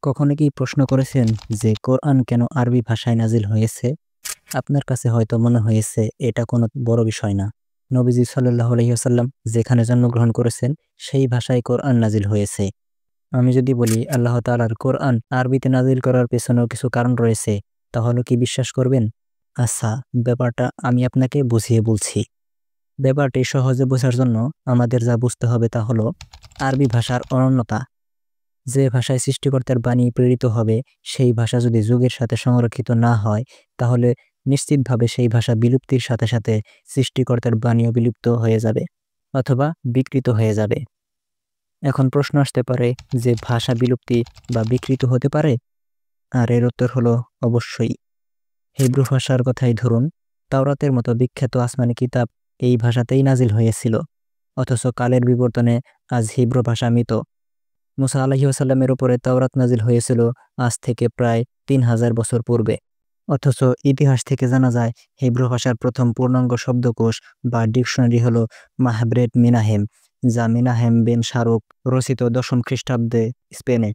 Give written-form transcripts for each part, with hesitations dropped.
কখনো কি প্রশ্ন করেছেন যে কোরআন কেন আরবি ভাষায় নাজিল হয়েছে? আপনার কাছে হয়তো মনে হয়েছে এটা কোনো বড় বিষয় না। নবীজি সাল্লাল্লাহু আলাইহি ওয়াসাল্লাম যেখানে জন্মগ্রহণ করেছেন সেই ভাষায় কোরআন নাজিল হয়েছে। আমি যদি বলি আল্লাহ তাআলার কোরআন আরবিতে নাজিল করার পেছনেও কিছু কারণ রয়েছে, তাহলে কি বিশ্বাস করবেন? আচ্ছা, ব্যাপারটা আমি আপনাকে বুঝিয়ে বলছি। ব্যাপারটি সহজে বোঝার জন্য আমাদের যা বুঝতে হবে তা হলো আরবি ভাষার অনন্যতা। যে ভাষায় সৃষ্টিকর্তার বাণী প্রেরিত হবে, সেই ভাষা যদি যুগের সাথে সংরক্ষিত না হয়, তাহলে নিশ্চিতভাবে সেই ভাষা বিলুপ্তির সাথে সাথে সৃষ্টিকর্তার বাণীও বিলুপ্ত হয়ে যাবে অথবা বিকৃত হয়ে যাবে। এখন প্রশ্ন আসতে পারে যে ভাষা বিলুপ্তি বা বিকৃত হতে পারে? আর এর উত্তর হলো অবশ্যই। হিব্রু ভাষার কথাই ধরুন, তাওরাতের মতো বিখ্যাত আসমানি কিতাব এই ভাষাতেই নাজিল হয়েছিল, অথচ কালের বিবর্তনে আজ হিব্রু ভাষা মৃত। মুসা আলাইহিস সালামের উপরে তাওরাত নাজিল হয়েছিল আজ থেকে প্রায় ৩,০০০ বছর পূর্বে। অথচ ইতিহাস থেকে জানা যায় হিব্রু ভাষার প্রথম পূর্ণাঙ্গ শব্দকোষ বা ডিকশনারি হলো মাহব্রেট মিনাহেম, যা মিনাহেম বিন শারুক রচিত ১০ম খ্রিস্টাব্দে স্পেনে।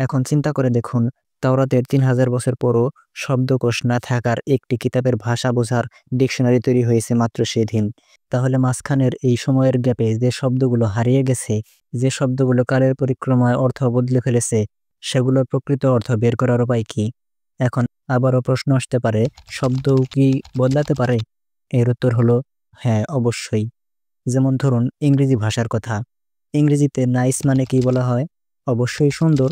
এখন চিন্তা করে দেখুন, তাওরাতের ৩,০০০ বছর পরও শব্দকোষ না থাকার একটি কিতাবের ভাষা বোঝার ডিকশনারি তৈরি হয়েছে মাত্র সেদিন। তাহলে মাঝখানের এই সময়ের গ্যাপে যে শব্দগুলো হারিয়ে গেছে, যে শব্দগুলো কালের পরিক্রমায় অর্থ বদলে ফেলেছে, সেগুলোর প্রকৃত অর্থ বের করার উপায় কি? এখন আবারও প্রশ্ন আসতে পারে, শব্দও কি বদলাতে পারে? এর উত্তর হলো হ্যাঁ, অবশ্যই। যেমন ধরুন ইংরেজি ভাষার কথা। ইংরেজিতে নাইস মানে কি বলা হয়? অবশ্যই সুন্দর,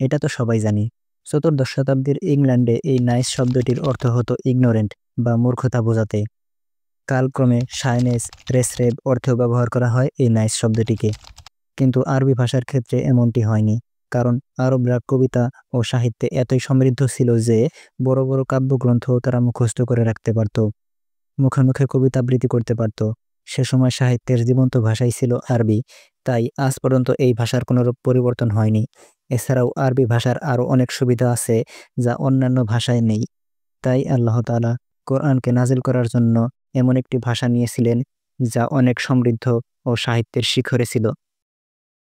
এটা তো সবাই জানি। ১৪দশ শতাব্দীর ইংল্যান্ডে এই নাইস শব্দটির অর্থ হতো ইগনোরেন্ট বা মূর্খতা বোঝাতে। কালক্রমে শাইনেস, রেসরেব অর্থেও ব্যবহার করা হয় এই নাইস শব্দটিকে। কিন্তু আরবি ভাষার ক্ষেত্রে এমনটি হয়নি, কারণ আরবরা কবিতা ও সাহিত্যে এতই সমৃদ্ধ ছিল যে বড় বড় কাব্যগ্রন্থও তারা মুখস্থ করে রাখতে পারত, মুখে মুখে কবিতা আবৃত্তি করতে পারত। সে সময় সাহিত্যের জীবন্ত ভাষাই ছিল আরবি, তাই আজ পর্যন্ত এই ভাষার কোনোরূপ পরিবর্তন হয়নি। এছাড়াও আরবি ভাষার আরও অনেক সুবিধা আছে যা অন্যান্য ভাষায় নেই। তাই আল্লাহ তাআলা কোরআনকে নাজিল করার জন্য এমন একটি ভাষা নিয়েছিলেন যা অনেক সমৃদ্ধ ও সাহিত্যের শিখরে ছিল।